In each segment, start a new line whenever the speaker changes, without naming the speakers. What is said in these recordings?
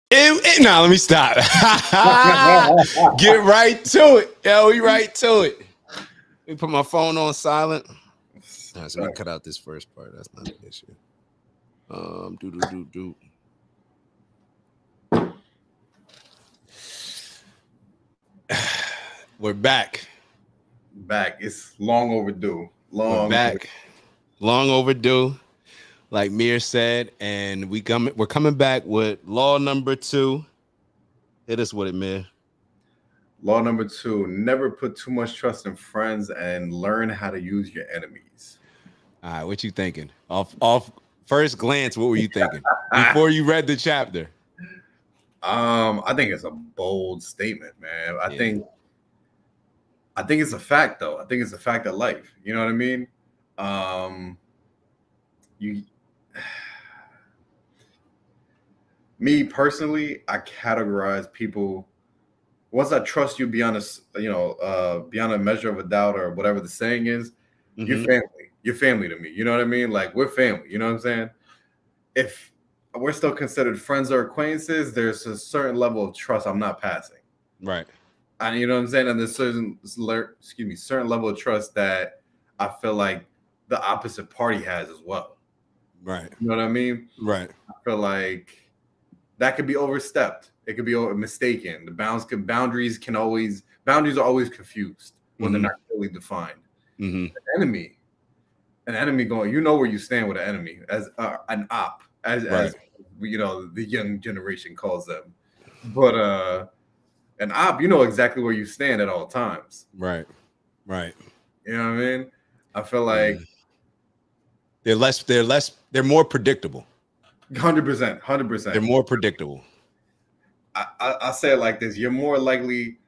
Now let me stop. Get right to it. Yo, we right to it. Let me put my phone on silent. All right, so we cut out this first part. That's not an issue. We're back.
It's long overdue.
We're back. Long overdue. Like Mir said, and we're coming back with law number 2. Hit us with it, Mir.
Law number 2: never put too much trust in friends and learn how to use your enemies.
All right, what you thinking? Off first glance, what were you thinking before you read the chapter?
I think it's a bold statement, man. I think it's a fact, though. I think it's a fact of life. You know what I mean? Me personally, I categorize people. Once I trust you beyond a measure of a doubt, or whatever the saying is, you're family. You're family to me. You know what I mean? Like, we're family. You know what I'm saying? If we're still considered friends or acquaintances, there's a certain level of trust I'm not passing.
Right.
And you know what I'm saying? And there's certain level of trust that I feel like the opposite party has as well.
Right.
You know what I mean?
Right.
I feel like that could be overstepped. It could be mistaken. The boundaries are always confused when they're not clearly defined. An enemy going, you know where you stand with an enemy, as an op, as you know, the young generation calls them. But an op, you know exactly where you stand at all times.
Right.
You know what I mean? I feel like
they're more predictable.
100%.
They're more predictable.
I say it like this: you're more likely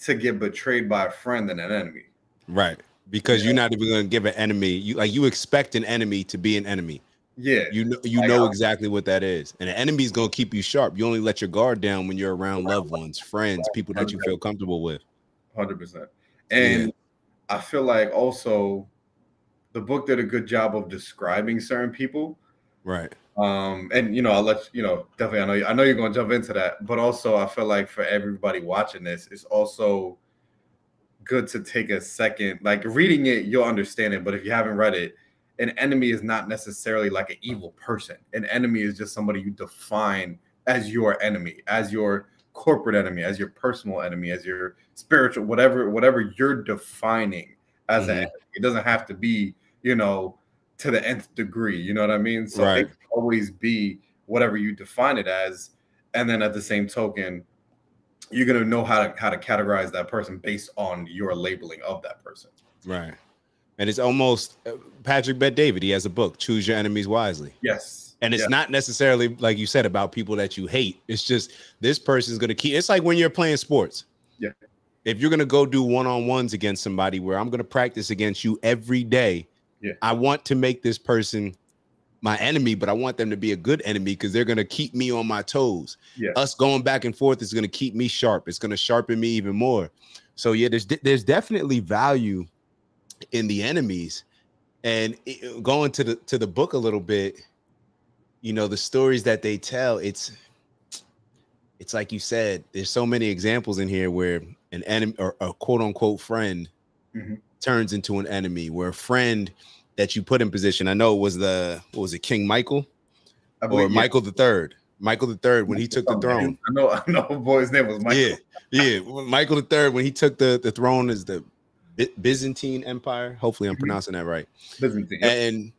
to get betrayed by a friend than an enemy.
Right. Because you're not even going to give an enemy. You expect an enemy to be an enemy.
Yeah.
You know exactly what that is. And an enemy is going to keep you sharp. You only let your guard down when you're around loved ones, friends, people that you feel comfortable with.
100%. And I feel like also the book did a good job of describing certain people.
Right.
And I'll let definitely I know you're going to jump into that, but also I feel like for everybody watching this, it's also good to take a second. Like, reading it, you'll understand it, but if you haven't read it, an enemy is not necessarily like an evil person. An enemy is just somebody you define as your enemy, as your corporate enemy, as your personal enemy, as your spiritual, whatever you're defining as an enemy. It doesn't have to be, to the nth degree. You know what I mean? So it can always be whatever you define it as. And then at the same token, you're going to know how to categorize that person based on your labeling of that person.
Right. And it's almost Patrick Bet-David. He has a book, Choose Your Enemies Wisely.
Yes.
And it's not necessarily, like you said, about people that you hate. It's just this person's going to keep. It's like when you're playing sports.
Yeah.
If you're going to go do one-on-ones against somebody where I'm going to practice against you every day, I want to make this person my enemy, but I want them to be a good enemy because they're going to keep me on my toes.
Yeah.
Us going back and forth is going to keep me sharp. It's going to sharpen me even more. So yeah, there's definitely value in the enemies. And going to the book a little bit, the stories that they tell, it's like you said, there's so many examples in here where an enemy or a quote unquote friend turns into an enemy, where a friend that you put in position. I know it was King Michael or Michael the Third. Michael the Third, when he took the throne.
I know boy's name was Michael.
Yeah. Michael the Third, when he took the throne as the Byzantine Empire. Hopefully I'm pronouncing that right.
Byzantine.
And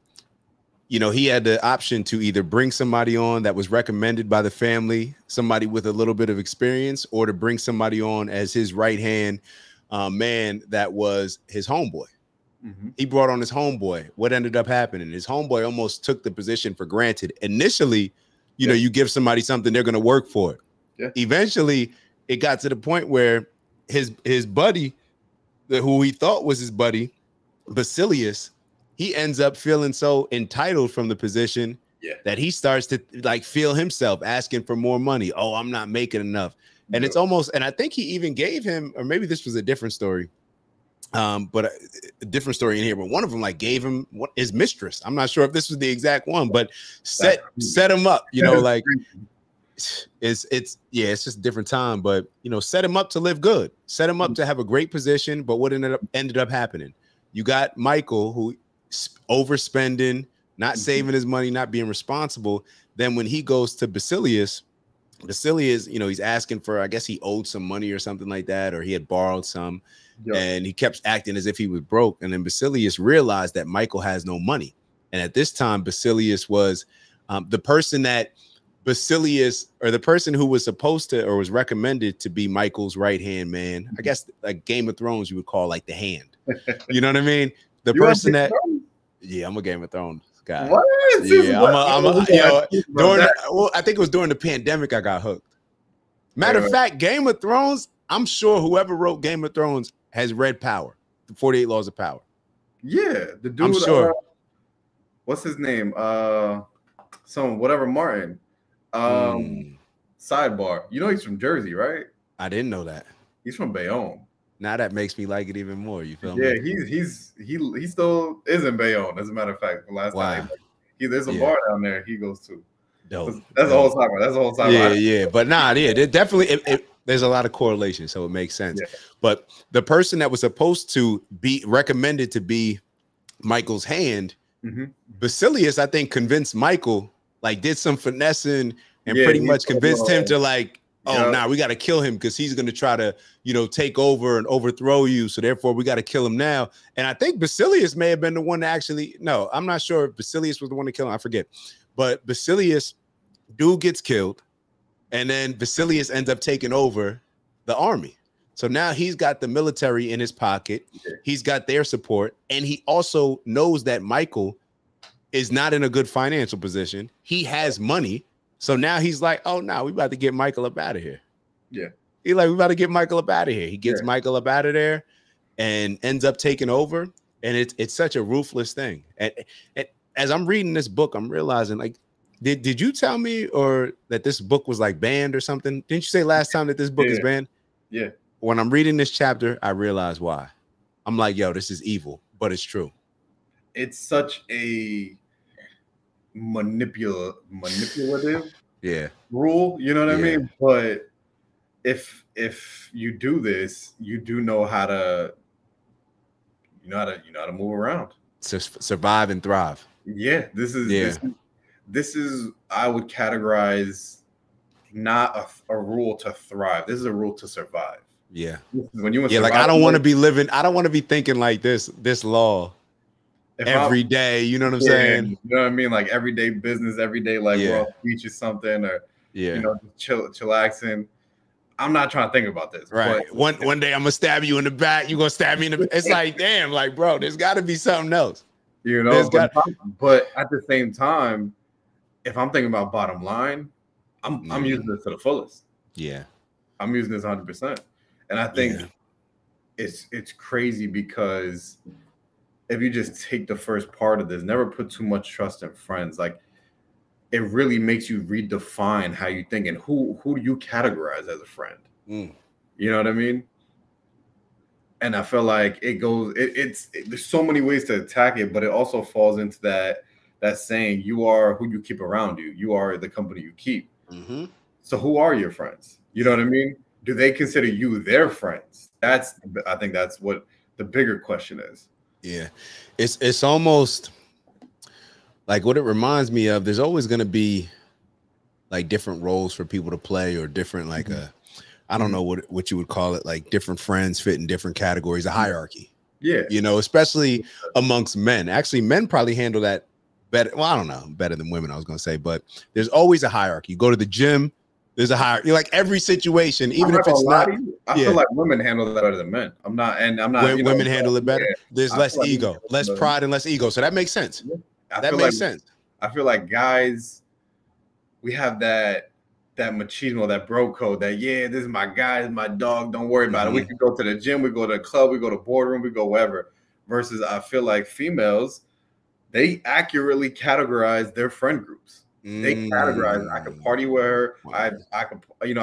he had the option to either bring somebody on that was recommended by the family, somebody with a little bit of experience, or to bring somebody on as his right hand man that was his homeboy. He brought on his homeboy. What ended up happening? His homeboy almost took the position for granted. Initially, you give somebody something, they're going to work for it.
Yeah.
Eventually, it got to the point where his buddy, who he thought was his buddy, Basilius, he ends up feeling so entitled from the position that he starts to feel himself asking for more money. Oh, I'm not making enough. And it's almost, and I think he even gave him, or maybe this was a different story. But a different story in here, but one of them gave him his mistress. I'm not sure if this was the exact one, but set him up, it's just a different time. But you know, set him up to live good, set him up to have a great position. But what ended up happening? You got Michael, who overspending, not saving his money, not being responsible. Then when he goes to Basilius, you know, he's asking for, I guess he owed some money or something like that, or he had borrowed some, and he kept acting as if he was broke. And then Basilius realized that Michael has no money. And at this time, Basilius was the person that the person who was supposed to, or was recommended to be Michael's right-hand man. I guess like Game of Thrones, you would call like the hand. You know what I mean? The person that, I'm a Game of Thrones guy. What? Yeah, I think it was during the pandemic I got hooked. Matter of fact, Game of Thrones, I'm sure whoever wrote Game of Thrones has read Power, the 48 Laws of Power.
Yeah, the dude.
I'm sure.
What's his name? Martin. Sidebar. You know he's from Jersey, right?
I didn't know that.
He's from Bayonne.
Now that makes me like it even more. You feel
me?
Yeah,
he still is in Bayonne. As a matter of fact, the last time there's a bar down there he goes to.
Dope.
That's the whole time. That's the whole time.
Yeah. But there's a lot of correlation, so it makes sense. Yeah. But the person that was supposed to be recommended to be Michael's hand, Basilius, I think, convinced Michael, like did some finessing and pretty much convinced him to like, we got to kill him because he's going to try to, you know, take over and overthrow you. So therefore we got to kill him now. And I think Basilius may have been the one to actually, no, I'm not sure if Basilius was the one to kill him. I forget. But Basilius, dude gets killed. And then Basilius ends up taking over the army. So now he's got the military in his pocket. He's got their support. And he also knows that Michael is not in a good financial position. He has money. So now he's like, oh, no, we about to get Michael up out of here.
Yeah.
He's like, we about to get Michael up out of here. He gets Michael up out of there and ends up taking over. And it's such a ruthless thing. And as I'm reading this book, I'm realizing, like, did you tell me or that this book was like banned or something? Didn't you say last time that this book is banned?
Yeah.
When I'm reading this chapter, I realize why. I'm like, yo, this is evil, but it's true.
It's such a manipulative rule, you know what I mean? But if you do this, you do know how to move around,
survive and thrive.
This is I would categorize not a rule to thrive. This is a rule to survive.
When you like, I don't want to be living, I don't want to be thinking like this law every day, you know what I'm saying?
You know what I mean? Like everyday business, everyday like world speech or something, or you know, chillaxing. I'm not trying to think about this.
Right. But one day I'm gonna stab you in the back, you're gonna stab me in the it's like, damn, like bro, there's gotta be something else.
You know, but at the same time, if I'm thinking about bottom line, I'm using this to the fullest. I'm using this 100%. And I think it's crazy because if you just take the first part of this, never put too much trust in friends. Like it really makes you redefine how you think and who do you categorize as a friend. You know what I mean? And I feel like it goes. There's so many ways to attack it, but it also falls into that saying: you are who you keep around you. You are the company you keep. So who are your friends? You know what I mean? Do they consider you their friends? I think that's what the bigger question is.
Yeah, it's almost like what it reminds me of. There's always going to be like different roles for people to play, or different like I don't know what you would call it, like different friends fit in different categories, a hierarchy. You know, especially amongst men. Actually, men probably handle that better. Well, I don't know, better than women, I was going to say, but there's always a hierarchy. You go to the gym, there's a hierarchy. Like every situation, even if it's not.
I feel like women handle that better than men. I'm not.
Women handle it better. There's less ego, less pride, and less ego. So that makes sense. That makes sense.
I feel like guys, we have that machismo, that bro code, that this is my guy, this is my dog, don't worry about it. We can go to the gym, we go to the club, we go to boardroom, we go wherever. Versus I feel like females, they accurately categorize their friend groups. They categorize. I could party with her. I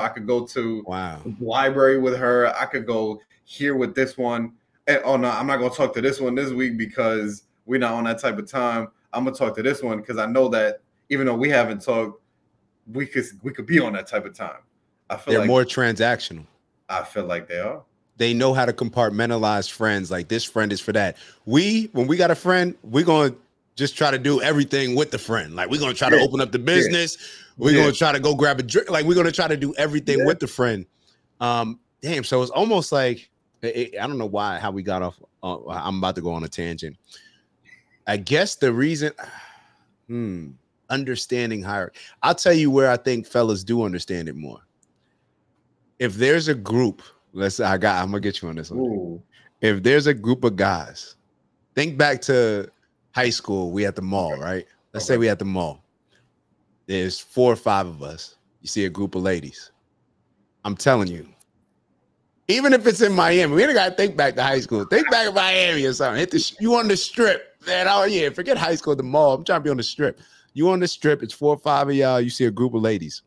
could go to the library with her. I could go here with this one. And, oh no, I'm not gonna talk to this one this week because we're not on that type of time. I'm gonna talk to this one because I know that even though we haven't talked, we could be on that type of time. I feel
they're
like
more transactional.
I feel like they are.
They know how to compartmentalize friends. Like this friend is for that. When we got a friend, we're going to just try to do everything with the friend. Like we're going to try to open up the business. We're going to try to go grab a drink. Like we're going to try to do everything with the friend. Damn. So it's almost like, I don't know how we got off. I'm about to go on a tangent. I guess the reason, understanding hierarchy. I'll tell you where I think fellas do understand it more. If there's a group, I'm gonna get you on this one. Ooh. If there's a group of guys, think back to high school, we at the mall, right? Let's say we at the mall. There's 4 or 5 of us. You see a group of ladies. I'm telling you, even if it's in Miami, we ain't gotta think back to high school. Think back to Miami or something. You on the strip, man. Oh yeah, forget high school, the mall. I'm trying to be on the strip. You on the strip, it's 4 or 5 of y'all. You see a group of ladies.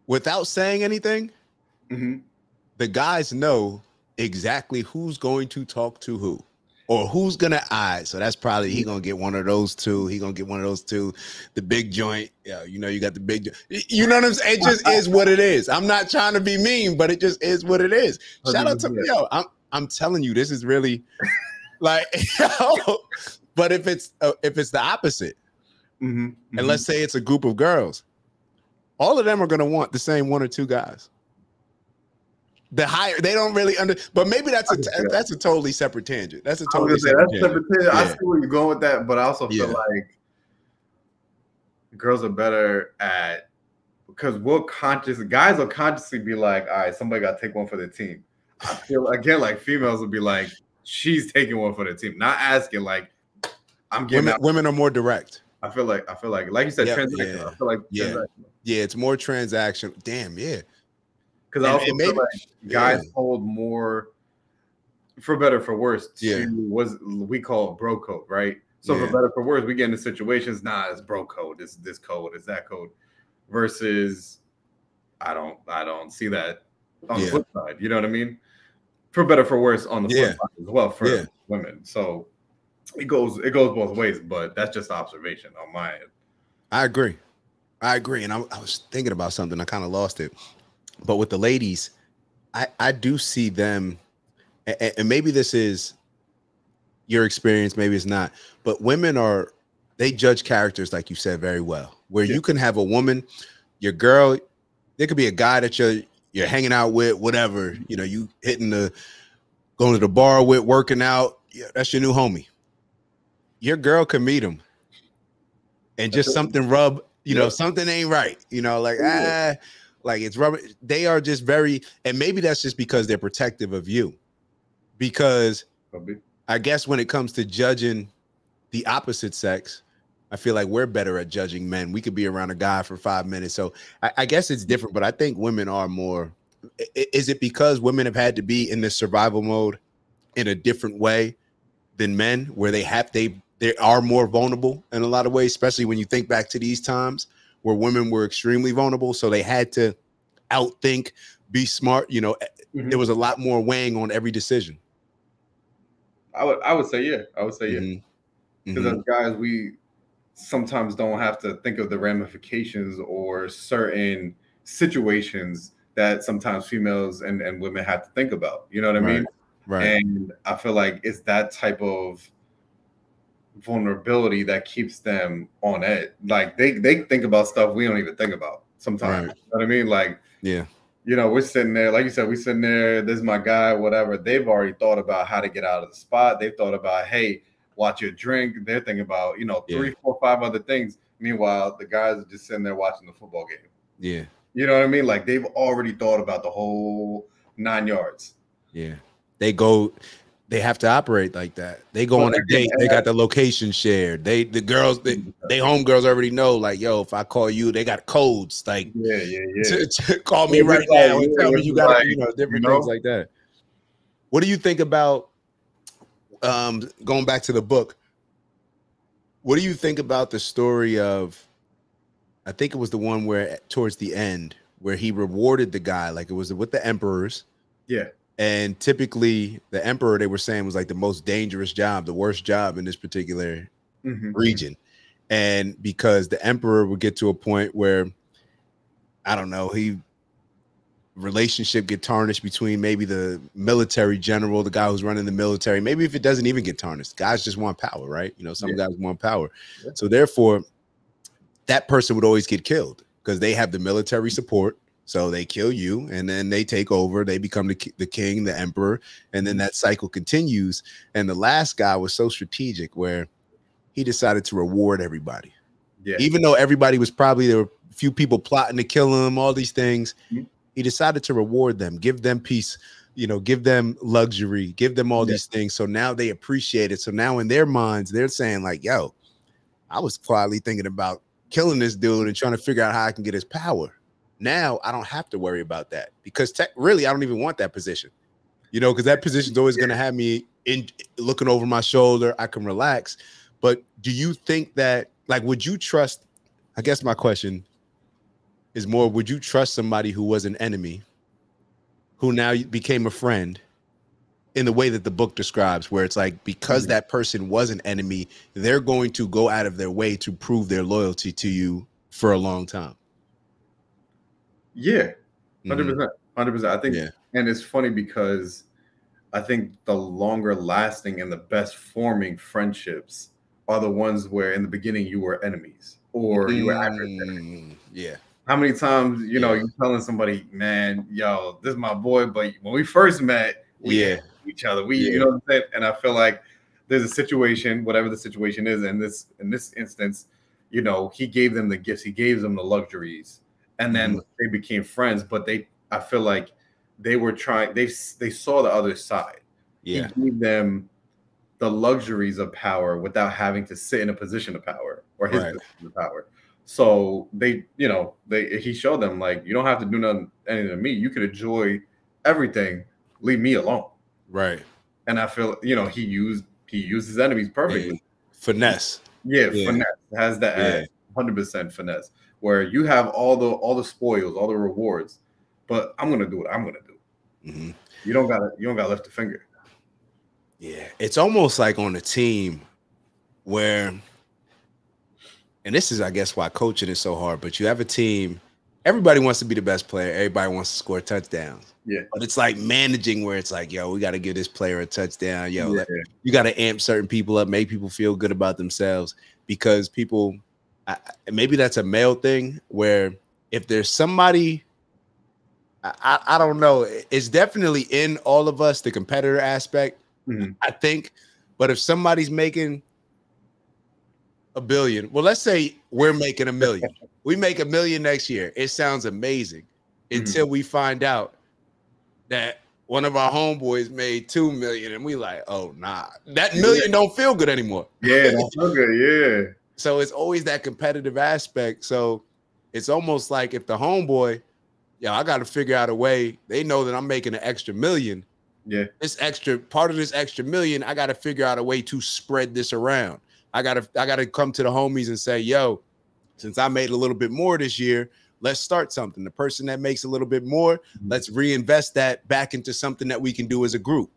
Without saying anything, the guys know exactly who's going to talk to who or who's going to eye. So that's probably he going to get one of those two. He going to get one of those two. The big joint. Yeah, you know, you got the big joint. You know what I'm saying? It just is what it is. I'm not trying to be mean, but it just is what it is. Shout out to I'm telling you, this is really like, but if it's the opposite, and let's say it's a group of girls, all of them are going to want the same 1 or 2 guys. The higher they don't really but maybe that's a totally separate tangent. That's a totally separate tangent.
Yeah. I see where you're going with that, but I also feel like girls are better at because guys will consciously be like, all right, somebody got to take one for the team. I feel again like females will be like, she's taking one for the team, not asking like, I'm getting
women are more direct.
I feel like you said, transactional. I feel like
it's more transactional. Damn, yeah.
Because I also feel like guys hold more, for better for worse, we call it bro code, right? So for better for worse, we get into situations, it's bro code, this code, it's that code, versus I don't see that on the flip side. You know what I mean? For better for worse on the flip side as well for women. So it goes both ways, but that's just observation on my end. I agree.
And I was thinking about something. I kind of lost it. But with the ladies, I do see them, and maybe this is your experience, maybe it's not, but women they judge characters, like you said, very well, where you can have a woman, your girl, there could be a guy that you're hanging out with, whatever, you know, you going to the bar with, working out, that's your new homie. Your girl could meet him and just something rub, something ain't right, like it's rubber. They are just very, and maybe that's just because they're protective of you. Because I guess when it comes to judging the opposite sex, I feel like we're better at judging men. We could be around a guy for 5 minutes. So I guess it's different, but I think women are more. Is it because women have had to be in this survival mode in a different way than men, where they are more vulnerable in a lot of ways, especially when you think back to these times where women were extremely vulnerable, so they had to outthink, be smart. There was a lot more weighing on every decision.
I would say yeah. Because as guys, we sometimes don't have to think of the ramifications or certain situations that sometimes females and women have to think about. You know what I mean? Right. And I feel like it's that type of vulnerability that keeps them on edge. Like they think about stuff we don't even think about sometimes. Right. You know what I mean? Like, we're sitting there, like you said, this is my guy, whatever. They've already thought about how to get out of the spot. They've thought about, hey, watch your drink. They're thinking about, 3, 4, 5 other things. Meanwhile, the guys are just sitting there watching the football game. Yeah. You know what I mean? Like they've already thought about the whole 9 yards.
Yeah. They have to operate like that. They go on a date. They got the location shared. They homegirls already know, like, yo, if I call you, they got codes. Like, to call me right now and tell me you got different things like that. What do you think about going back to the book? What do you think about the story of? I think it was the one where towards the end where he rewarded the guy, like it was with the emperors. Yeah. And typically the emperor, they were saying, was like the most dangerous job, the worst job in this particular region. And because the emperor would get to a point where, I don't know, relationship get tarnished between maybe the military general, the guy who's running the military. Maybe if it doesn't even get tarnished, guys just want power, right? You know, some guys want power. Yeah. So therefore, that person would always get killed because they have the military support. So they kill you, and then they take over. They become the king, the emperor, and then that cycle continues. And the last guy was so strategic where he decided to reward everybody. Yeah. Even though everybody was probably, there were a few people plotting to kill him, all these things. He decided to reward them, give them peace, you know, give them luxury, give them all these things. So now they appreciate it. So now in their minds, they're saying like, yo, I was quietly thinking about killing this dude and trying to figure out how I can get his power. Now I don't have to worry about that because really, I don't even want that position, you know, because that position is always going to have me in looking over my shoulder. I can relax. But do you think that, like, would you trust, I guess my question is more, would you trust somebody who was an enemy who now became a friend in the way that the book describes, where it's like, because that person was an enemy, they're going to go out of their way to prove their loyalty to you for a long time?
Yeah, 100%. 100%. I think, and it's funny because I think the longer lasting and the best forming friendships are the ones where in the beginning you were enemies or you were adversaries.
Yeah.
How many times, you know, you're telling somebody, man, yo, this is my boy, but when we first met, we hated each other. You know what I'm saying? And I feel like there's a situation, whatever the situation is, in this instance, you know, he gave them the gifts, he gave them the luxuries, and then they became friends. But I feel like they were trying, they saw the other side. He gave them the luxuries of power without having to sit in a position of power or his position of power. So he showed them like, you don't have to do anything to me. You could enjoy everything. Leave me alone.
Right.
And I feel, you know, he used his enemies perfectly.
Finesse.
Yeah, finesse. Has that 100% finesse where you have all the spoils, all the rewards, but I'm gonna do what I'm gonna do. You don't gotta lift a finger.
Yeah, it's almost like on a team where, and this is, I guess, why coaching is so hard, but you have a team, everybody wants to be the best player. Everybody wants to score touchdowns.
Yeah.
But it's like managing where it's like, yo, we got to give this player a touchdown. Yo, you got to amp certain people up, make people feel good about themselves, because people, maybe that's a male thing where if there's somebody, I don't know, it's definitely in all of us, the competitor aspect, I think. But if somebody's making $1 billion, well, let's say we're making $1 million. We make $1 million next year. It sounds amazing until we find out that one of our homeboys made $2 million, and we like, oh nah, that million don't feel good anymore.
Yeah, don't feel good. Yeah.
So it's always that competitive aspect. So it's almost like if the homeboy, I got to figure out a way. They know that I'm making an extra $1 million.
Yeah.
This extra part of this extra $1 million, I got to figure out a way to spread this around. I gotta come to the homies and say, yo, since I made a little bit more this year, let's start something. The person that makes a little bit more, let's reinvest that back into something that we can do as a group,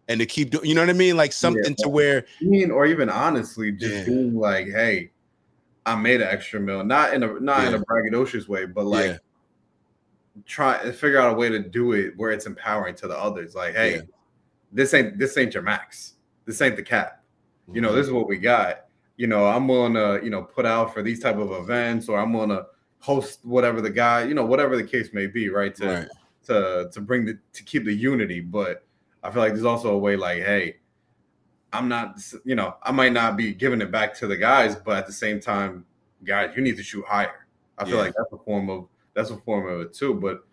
and to keep doing, you know what I mean? Like something to where,
or even honestly, just being like, hey, I made an extra $1 million, not in a braggadocious way, but like try and figure out a way to do it where it's empowering to the others. Like, hey, this ain't your max. This ain't the cap. You know, this is what we got. You know, I'm willing to, you know, put out for these type of events, or I'm willing to host whatever the guy, you know, whatever the case may be, right? To keep the unity. But I feel like there's also a way like, hey, I'm not, you know, I might not be giving it back to the guys, but at the same time, guys, you need to shoot higher. I feel like that's a form of it too. But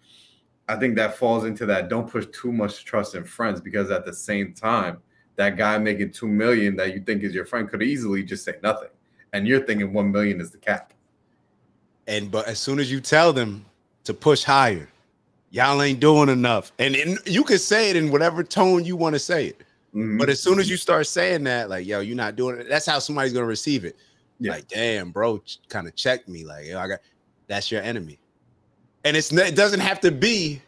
I think that falls into that, don't push too much trust in friends, because at the same time, that guy making $2 million that you think is your friend could easily just say nothing, and you're thinking $1 million is the cap.
But as soon as you tell them to push higher, y'all ain't doing enough, and you can say it in whatever tone you want to say it. But as soon as you start saying that, like, yo, you're not doing it, that's how somebody's gonna receive it. Like, damn, bro, kind of check me. Like, yo, that's your enemy, and it doesn't have to be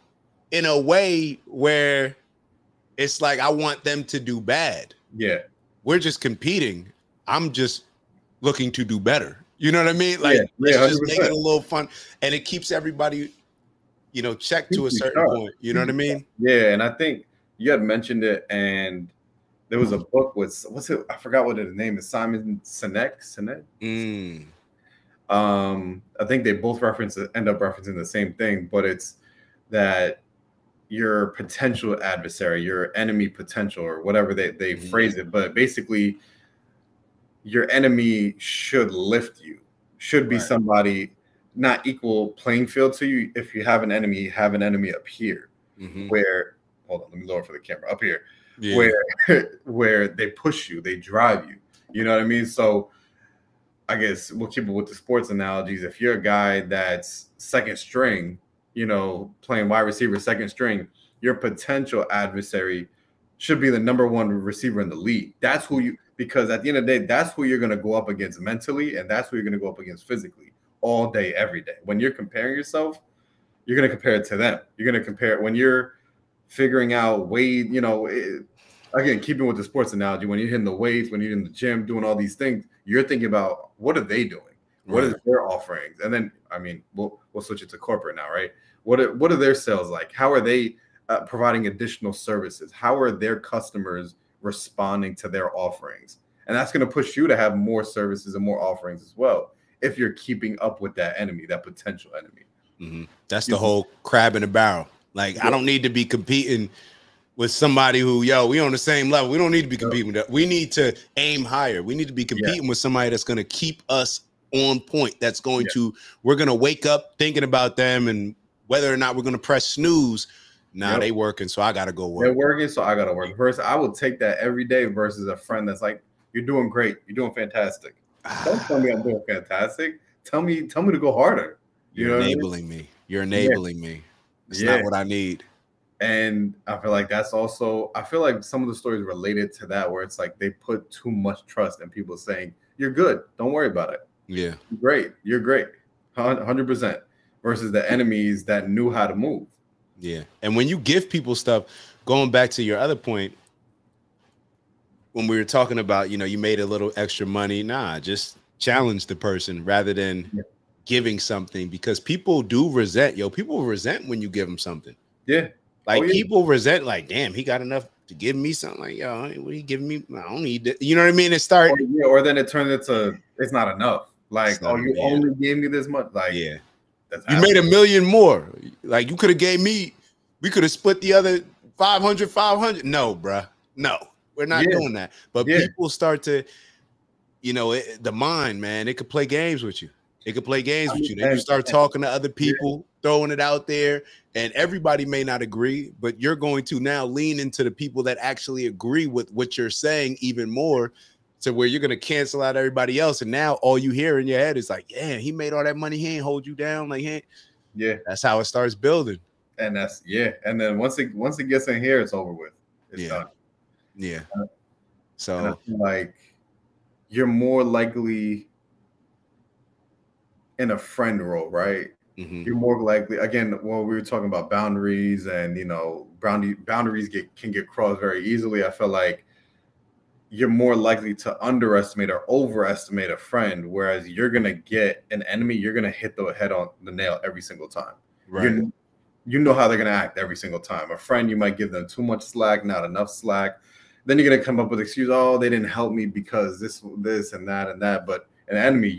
in a way where it's like I want them to do bad.
Yeah.
We're just competing. I'm just looking to do better. You know what I mean?
Yeah,
Like,
yeah,
let's just make it
100%.
a little fun, and it keeps everybody, checked to a
Keeps me
certain
sharp.
point. You know what I mean?
Yeah, and I think you had mentioned it, and there was a book with what's it? I forgot what his name is. Simon Sinek. Sinek.
Mm,
I think they both end up referencing the same thing, but it's that your potential adversary, your enemy potential, or whatever they phrase it. But basically, your enemy should lift you, should be
right.
somebody not equal playing field to you. If you have an enemy, you have an enemy up here, where hold on, let me lower for the camera up here,
Yeah.
where they push you, they drive you. You know what I mean? So I guess we'll keep it with the sports analogies. If you're a guy that's second string, playing wide receiver second string, your potential adversary should be the number one receiver in the league. That's who you, because at the end of the day, that's who you're going to go up against mentally, and that's who you're going to go up against physically all day, every day. When you're comparing yourself, you're going to compare it to them. You're going to compare it when you're figuring out weight, again, keeping with the sports analogy, when you're hitting the weights, when you're in the gym, doing all these things, you're thinking about what are they doing? What is their offerings? And then, I mean, we'll switch it to corporate now, right? What are their sales like? How are they providing additional services? How are their customers responding to their offerings? And that's going to push you to have more services and more offerings as well, if you're keeping up with that enemy, that potential enemy.
That's the whole crab in a barrel. Like, I don't need to be competing with somebody who, we on the same level. We don't need to be competing with that. We need to aim higher. We need to be competing with somebody that's going to keep us on point. That's going to, we're going to wake up thinking about them, and whether or not we're going to press snooze. Nah, they working, so I got to go work.
They're working, so I got to work. Versus, I would take that every day versus a friend that's like, you're doing great. You're doing fantastic. Don't tell me I'm doing fantastic. Tell me to go harder.
You're enabling me. You're enabling me. It's not what I need.
And I feel like that's also, I feel like some of the stories related to that, where it's like they put too much trust in people saying, you're good, don't worry about it.
Yeah.
You're great. 100%. Versus the enemies that knew how to move.
Yeah. And when you give people stuff, going back to your other point, when we were talking about, you made a little extra money, just challenge the person rather than giving something, because people do resent, people resent when you give them something.
Yeah.
Like, people resent, like, damn, he got enough to give me something. Like, what are you giving me? I don't need that. You know what I mean? It started.
Or then it turns into, it's not enough. Like, you only gave me this much. Like,
you made $1 million more. Like, you could have gave me, we could have split the other 500. No, bruh. No, we're not doing that. But people start to, the mind, man, it could play games with you. It could play games with you. Then you start talking to other people, throwing it out there, and everybody may not agree, but you're going to now lean into the people that actually agree with what you're saying even more, to where you're going to cancel out everybody else. And now all you hear in your head is like, yeah, he made all that money. He ain't hold you down. Like, that's how it starts building.
And that's, and then once it gets in here, it's over with. It's done.
Yeah.
So I feel like you're more likely in a friend role, right? You're more likely, again, when we were talking about boundaries, and boundaries can get crossed very easily. I feel like you're more likely to underestimate or overestimate a friend, whereas you're gonna get an enemy, you're gonna hit the head on the nail every single time.
Right.
You know how they're gonna act every single time. A friend, you might give them too much slack, not enough slack. Then you're gonna come up with excuse, they didn't help me because this and that. But an enemy,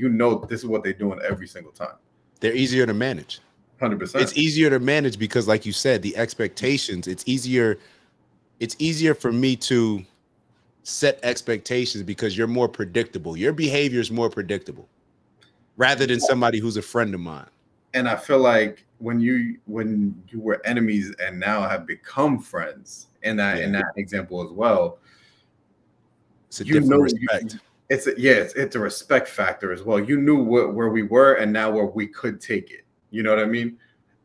this is what they're doing every single time.
They're easier to manage.
100%.
It's easier to manage because, like you said, the expectations, it's easier for me to set expectations because you're more predictable. Your behavior is more predictable rather than somebody who's a friend of mine.
And I feel like when you were enemies and now have become friends in that example as well,
it's a different respect.
It's a respect factor as well. You knew where we were and now where we could take it. You know what I mean?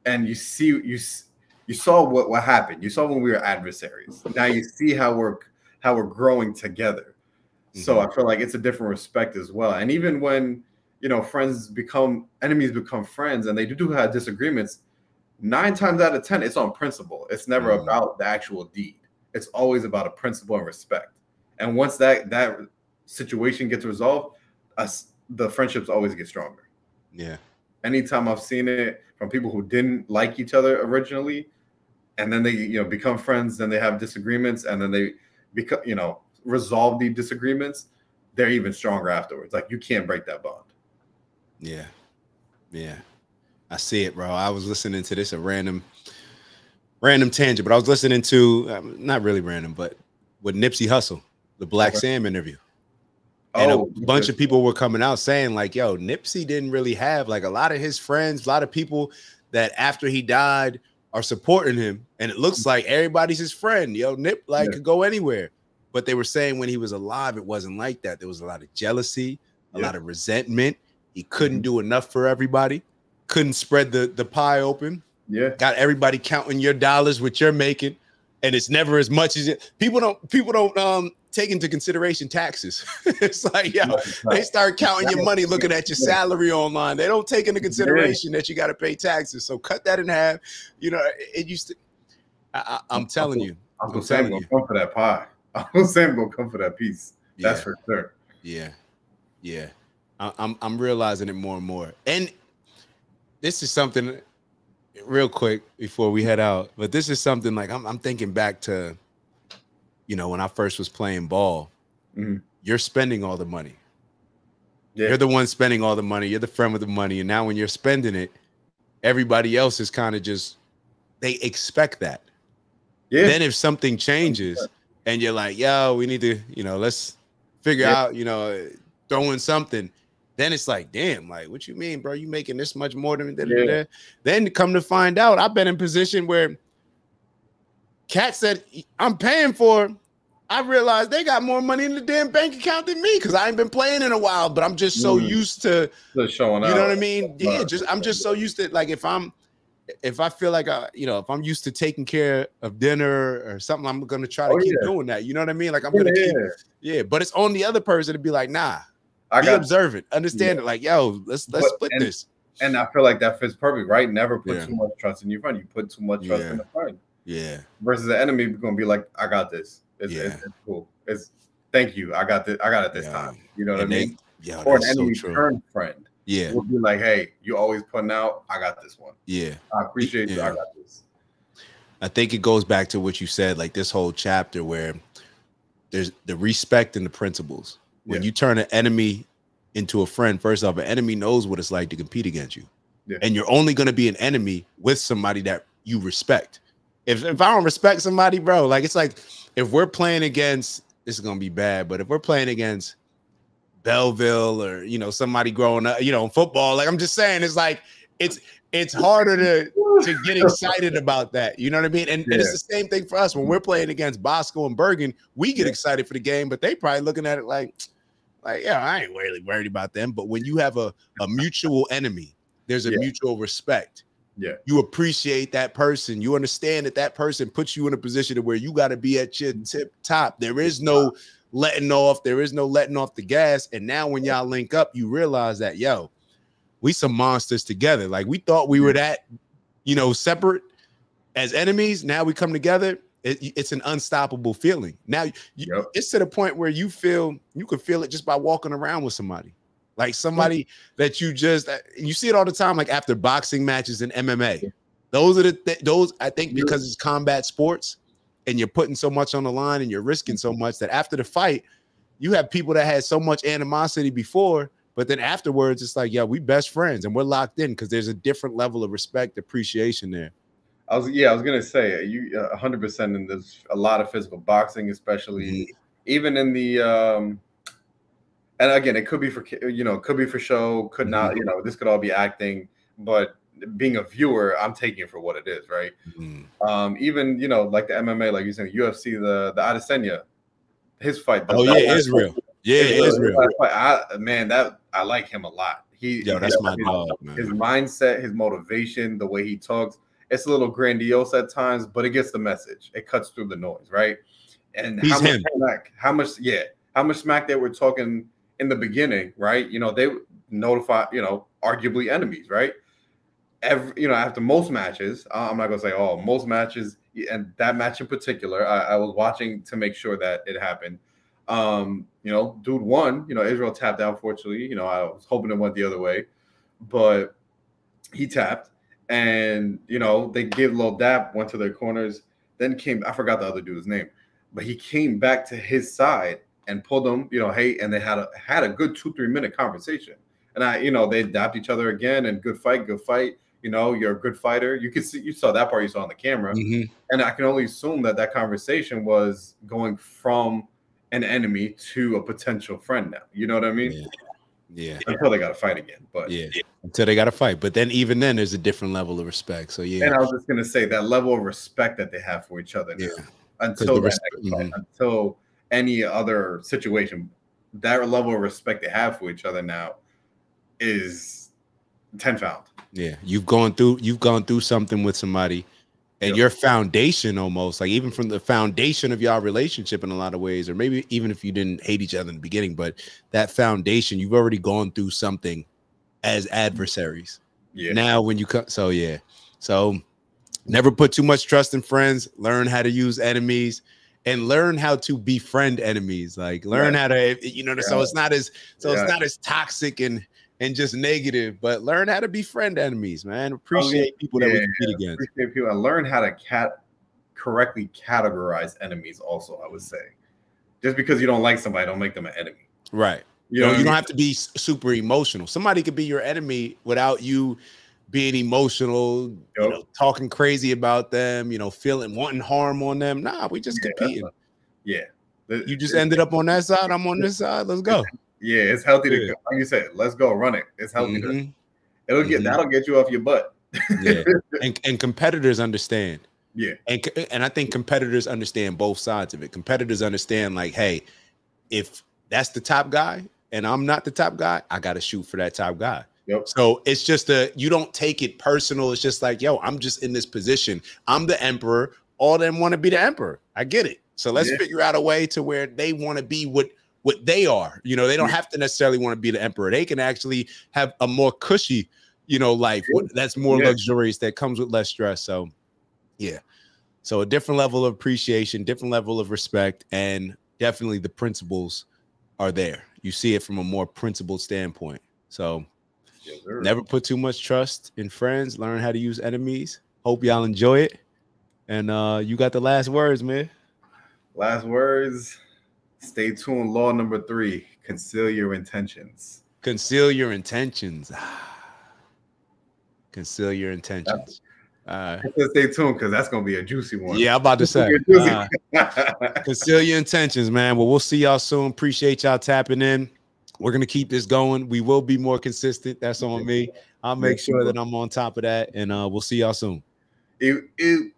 And you saw what happened. You saw when we were adversaries. Now you see how we're growing together. So I feel like it's a different respect as well. And even when enemies become friends, and they do have disagreements, 9 times out of 10, it's on principle. It's never about the actual deed. It's always about a principle and respect. And once that situation gets resolved, the friendships always get stronger.
Yeah.
Anytime I've seen it from people who didn't like each other originally, and then they, become friends, then they have disagreements, and then they become, resolve the disagreements, they're even stronger afterwards. Like, you can't break that bond.
Yeah. Yeah. I see it, bro. I was listening to this, a random tangent, but I was listening to, not really random, but with Nipsey Hussle, the Black Sam interview. And a bunch of people were coming out saying like, yo, Nipsey didn't really have like a lot of his friends, a lot of people that after he died are supporting him. And it looks like everybody's his friend. Yo, Nip could go anywhere. But they were saying when he was alive, it wasn't like that. There was a lot of jealousy, a lot of resentment. He couldn't do enough for everybody. Couldn't spread the pie open. Yeah. Got everybody counting your dollars, what you're making. And it's never as much as it. People don't take into consideration taxes. It's like, yo, they start counting your money, looking at your salary online. They don't take into consideration that you got to pay taxes. So cut that in half. It used to. I'm telling you.
Uncle Sam gonna come for that pie. Uncle Sam gonna come for that piece. That's for sure.
Yeah, yeah. I'm realizing it more and more. And this is something. Real quick before we head out, but this is something like I'm thinking back to, when I first was playing ball. You're spending all the money. You're the one spending all the money. You're the friend with the money. And now when you're spending it, everybody else is kind of just, they expect that. Then if something changes and you're like, yo, we need to, let's figure out, throw in something. Then it's like, damn, like, what you mean, bro? You making this much more than that? Then come to find out, I've been in position where Cat said, I'm paying for, I realized they got more money in the damn bank account than me because I ain't been playing in a while, but I'm just so used to
showing out.
You know what I mean? Yeah, I'm just so used to, like, if I feel like if I'm used to taking care of dinner or something, I'm gonna try to keep doing that. You know what I mean? Like, I'm gonna keep, but it's on the other person to be like, nah. Be observant, understand it. Like, yo, let's split this.
And I feel like that fits perfect, right? Never put too much trust in your friend. You put too much trust in a friend. Yeah. Versus the enemy going to be like, I got this. It's cool. Thank you. I got it this time. You know what I mean? Or an enemy turn friend. Yeah. Will be like, hey, you always putting out. I got this one. Yeah. I appreciate you. I got this.
I think it goes back to what you said, like this whole chapter where there's the respect and the principles. When you turn an enemy into a friend, first off, an enemy knows what it's like to compete against you. And you're only going to be an enemy with somebody that you respect. If I don't respect somebody, bro, like, it's like if we're playing against, this is going to be bad, but if we're playing against Belleville or, somebody growing up, in football, like, I'm just saying, it's like, it's harder to get excited about that. You know what I mean? And it's the same thing for us. When we're playing against Bosco and Bergen, we get excited for the game, but they probably looking at it like, yeah, I ain't really worried about them. But when you have a mutual enemy, there's a mutual respect. Yeah. You appreciate that person. You understand that person puts you in a position where you got to be at your tip top. There is no letting off. There is no letting off the gas. And now when y'all link up, you realize that, yo, we some monsters together. Like, we thought we were that, separate as enemies. Now we come together. It's an unstoppable feeling. Now it's to the point where you can feel it just by walking around with somebody, like somebody that you see it all the time. Like after boxing matches and MMA, those are those I think because it's combat sports and you're putting so much on the line and you're risking so much that after the fight, you have people that had so much animosity before, but then afterwards it's like, yeah, we best friends and we're locked in because there's a different level of respect, appreciation there.
I was gonna say you 100%, and there's a lot of physical boxing, especially even in the and again, it could be for could be for show, could not, this could all be acting, but being a viewer, I'm taking it for what it is, right? Even like the MMA, like you said, UFC, the Adesanya, his fight.
Israel. Israel.
I like him a lot.
That's my dog, man.
His mindset, his motivation, the way he talks. It's a little grandiose at times, but it gets the message. It cuts through the noise, right? And how much smack they were talking in the beginning, right? They notify, arguably enemies, right? After most matches, I'm not gonna say all, most matches, and that match in particular, I was watching to make sure that it happened. You know, dude won. You know, Israel tapped out, fortunately. You know, I was hoping it went the other way, but he tapped. And, you know, they gave a little dap, went to their corners, then came, I forgot the other dude's name, but he came back to his side and pulled him, you know, hey, and they had a good 2-3 minute conversation. And you know, they dapped each other again, and good fight. You know, you're a good fighter. You could see, you saw that part, you saw on the camera. And I can only assume that conversation was going from an enemy to a potential friend now. You know what I mean?
Yeah.
Until they got to fight again. But
until they got to fight. But then even then, there's a different level of respect. So yeah.
And I was just gonna say that level of respect that they have for each other now, until that next fight, until any other situation, that level of respect they have for each other now is tenfold.
Yeah, you've gone through something with somebody, and your foundation, almost like even from the foundation of your relationship in a lot of ways, or maybe even if you didn't hate each other in the beginning, but that foundation, you've already gone through something as adversaries. Now when you come, so never put too much trust in friends. Learn how to use enemies, and learn how to befriend enemies. Like learn how to, you know, so it's not as it's not as toxic and just negative, but learn how to befriend enemies, man. Appreciate people that we compete against.
Appreciate people, and learn how to correctly categorize enemies also, I would say. Just because you don't like somebody, don't make them an enemy.
Right. You know, you don't have to be super emotional. Somebody could be your enemy without you being emotional, you know, talking crazy about them, you know, wanting harm on them. Nah, we just competing. You just ended up on that side, I'm on this side. Let's go.
Yeah, it's healthy to go. Like you said, let's go, run it. It's healthy. That'll get you off your butt.
And competitors understand. And I think competitors understand both sides of it. Competitors understand, like, hey, if that's the top guy and I'm not the top guy, I got to shoot for that top guy. So it's just you don't take it personal. It's just like, yo, I'm just in this position. I'm the emperor. All of them want to be the emperor. I get it. So let's figure out a way to where they want to be what they are. You know, they don't have to necessarily want to be the emperor. They can actually have a more cushy, you know, life that's more luxurious, that comes with less stress. So so a different level of appreciation, different level of respect, and definitely the principles are there. You see it from a more principled standpoint. So never put too much trust in friends. Learn how to use enemies. Hope y'all enjoy it. And you got the last words, man.
Last words. Stay tuned. Law number 3: conceal your intentions.
Conceal your intentions. Conceal your intentions.
Stay tuned, because that's gonna be a juicy one.
Yeah, I'm about to say. Conceal your intentions, man. Well, we'll see y'all soon. Appreciate y'all tapping in. We're gonna keep this going. We will be more consistent. That's on me. I'll make sure that I'm on top of that, and we'll see y'all soon.
Ew.